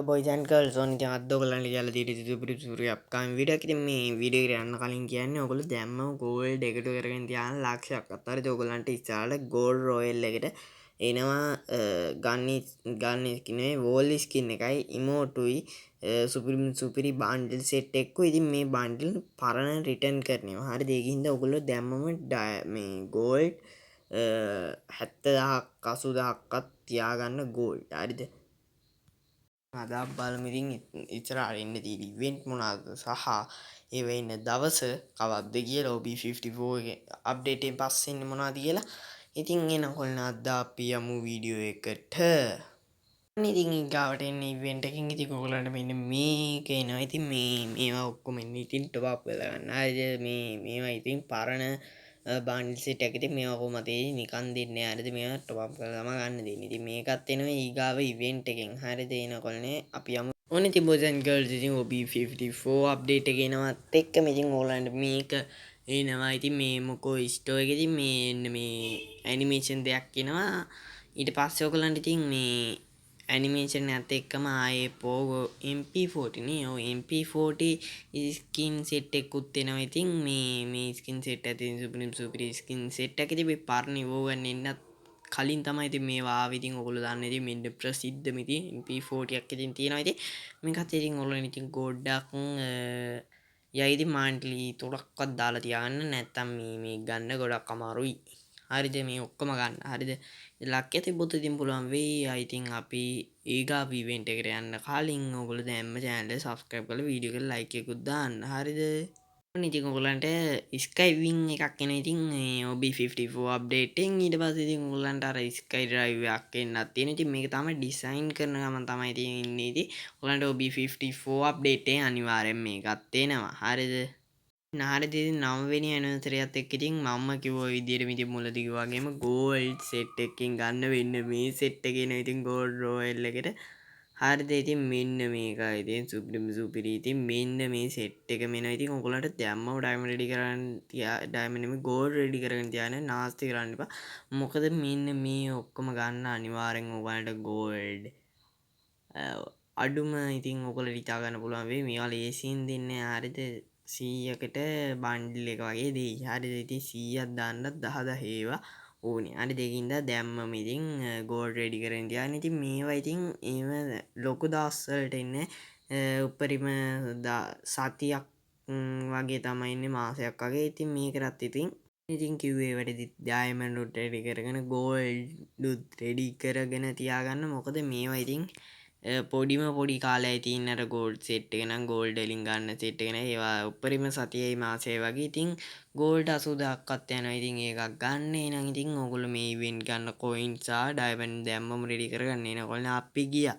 Boys and girls ඕන ඉතින් අද ඔයගොල්ලන්ට කියලා තියෙන සුපිරි අප්කමින් වීඩියෝ එකක්. ඉතින් මේ වීඩියෝ එකට යන්න කලින් කියන්නේ ඔයගොල්ලෝ දැම්මම ගෝල්ඩ් එකතු කරගෙන තියාන ලක්ෂයක් අතරදී ඔයගොල්ලන්ට ඉස්සරහට ගෝල්ඩ් රොයල් එකට එනවා ගන්න ස්කින් නේ වෝල් ස්කින් එකයි ඉමෝටුයි සුපිරි බන්ඩල් සෙට් එකක්. ඉතින් මේ බන්ඩල් පරණ රිටර්න් කරනවා. හරිද? ඒකින්ද ඔයගොල්ලෝ දැම්මම මේ ගෝල්ඩ් 70000ක් 80000ක්වත් තියාගන්න ගෝල්ඩ්. හරිද? අද බලමු ඉතින් ඉස්සරහට එන්න තියෙන ඉවෙන්ට් මොනවාද සහ ඒව එන්න දවස කවද්ද කියලා OB54 එකේ අප්ඩේට් එකෙන් පස්සේ එන්නේ මොනවද කියලා. ඉතින් එනකොල්න අද අපි යමු වීඩියෝ එකට. ඉතින් ඊගාවට එන්නේ ඉවෙන්ට් එකකින් ඉතින් ඔයගොල්ලන්ට මෙන්න මේක එනවා. ඉතින් මේවා ඔක්කොම එන්නේ ඉතින් ටොප් අප් වෙලා ගන්න. හරිද? මේවා ඉතින් පරණ බන්ඩල් සෙට් එක. ඉතින් මේවා කොහොමද නිකන් දෙන්නේ? හරිද? මේවා ටොප් අප් කරලා තමයි ගන්න දෙන්නේ. ඉතින් මේකත් එනවා ඊගාව ඉවෙන්ට් එකෙන්. හරිද? එනකොල්නේ අපි යමු. ඕන ඉතින් boys and girls ඉතින් OB54 අප්ඩේට් එක එනවත් එක්කම ඉතින් ඕගොල්ලන්ට මේක එනවා. ඉතින් මේ මොකෝ ස්ටෝර් එකේ ඉතින් මේ ඇනිමේෂන් දෙයක් එනවා. ඊට පස්සේ ඔයගොල්ලන්ට ඉතින් මේ ඇනිමේෂන් එකත් එක්කම ආයේ පෝගෝ MP40 නේ. ඔව් MP40 ස්කින් සෙට් එකකුත් එනවා. ඉතින් මේ ස්කින් සෙට් එකේ සුපිරි ස්කින් සෙට් එකේ තිබි පරණ ඉවෝ ගන්න එන්නත් කලින් තමයි ඉතින් මේවා ආවේ. ඉතින් ඔයගොල්ලෝ දන්නේ ඉතින් මෙන්න ප්‍රසිද්ධම ඉතින් MP40ක් ඉතින් තියෙනවා. ඉතින් මේකත් ඉතින් ඔයගොල්ලෝ ඉතින් ගොඩක් යයි ඉතින් මාන්ට්ලි 3ක්වත් දාලා තියාගන්න. නැත්තම් මේ ගන්න ගොඩක් අමාරුයි. හරිද? මේ ඔක්කොම ගන්න. හරිද? ලක්කේ තිබ්බොත් ඉතින් පුළුවන් වෙයි. ඉතින් අපි ඊගාව ඉවෙන්ට් එකට යන්න කලින් ඔයගොල්ලෝ දැම්ම channel එක subscribe කරලා වීඩියෝ එකට like එකකුත් දාන්න. හරිද? ඉතින් ඔයගොල්ලන්ට ස්කයි වින් එකක් එන ඉතින් OB54 අප්ඩේට් එකෙන් ඊට පස්සේ ඉතින් ඔයගොල්ලන්ට අර ස්කයි ඩ්‍රයිව් එකක් එන්නත් තියෙන. ඉතින් මේක තමයි ඩිසයින් කරන ගමන් තමයි ඉතින් ඉන්නේ. ඉතින් ඔයගොල්ලන්ට OB54 අප්ඩේට් එකෙන් අනිවාර්යෙන් මේකත් එනවා. හරිද? හරිද? ඉතින් 9 වෙනි ඇනිවර්සරියත් එක්ක ඉතින් මම කිව්ව විදිහටම ඉතින් මුලදී කිව්වා වගේම ගෝල්ඩ් සෙට් එකකින් ගන්න වෙන්න මේ සෙට් එකේ එන ඉතින් ගෝල්ඩ් රොයල් එකට. හරිද? ඉතින් මෙන්න මේකයි ඉතින් සුපිරි ඉතින් මෙන්න මේ සෙට් එක මෙන්න ඉතින් ඔයගොල්ලන්ට දැම්මම ඩයමන්ඩ් රෙඩි කරන් ඩයමන්ඩ් නෙමෙයි ගෝල්ඩ් රෙඩි කරගෙන තියාගෙන නාස්ති කරන්න එපා. මොකද මෙන්න මේ ඔක්කොම ගන්න අනිවාර්යෙන් ඔයගොල්ලන්ට ගෝල්ඩ් අඩුම ඉතින් ඔයගොල්ලෝ හිතා ගන්න පුළුවන් වෙයි මේවා ලේසියෙන් දෙන්නේ. හරිද? 100කට බන්ඩල් එක වගේ දෙයි. හරිද? ඉතින් 100ක් දාන්නත් 10 ඒවා ඕනේ. හරිද? ඒකින්ද දැම්මම ඉතින් ගෝල්ඩ් රෙඩි කරගෙන තියාගෙන ඉතින් මේවා ඉතින් ඒව ලොකු දවස් වලට එන්නේ උපරිම සතියක් වගේ තමයි ඉන්නේ මාසයක් වගේ. ඉතින් මේකටත් ඉතින් කිව්වේ වැඩි ඩයමන්ඩ් උත් රෙඩි කරගෙන ගෝල්ඩ් උත් රෙඩි කරගෙන තියාගන්න. මොකද මේවා ඉතින් පොඩි කාලයයි තියෙන අර ගෝල්ඩ් සෙට් එක නම් ගෝල්ඩ් වලින් ගන්න සෙට් එක නේ. ඒවා උපරිම සතියයි මාසෙයි වගේ. ඉතින් ගෝල්ඩ් 80000ක්වත් යනවා. ඉතින් ඒකක් ගන්න එනං ඉතින් ඕගොල්ලෝ මේ ඉවෙන්ට් ගන්න කොයින්ස් සහ ඩයමන්ඩ් දැම්මම රෙඩි කරගන්න එනකොල්නේ අපි ගියා.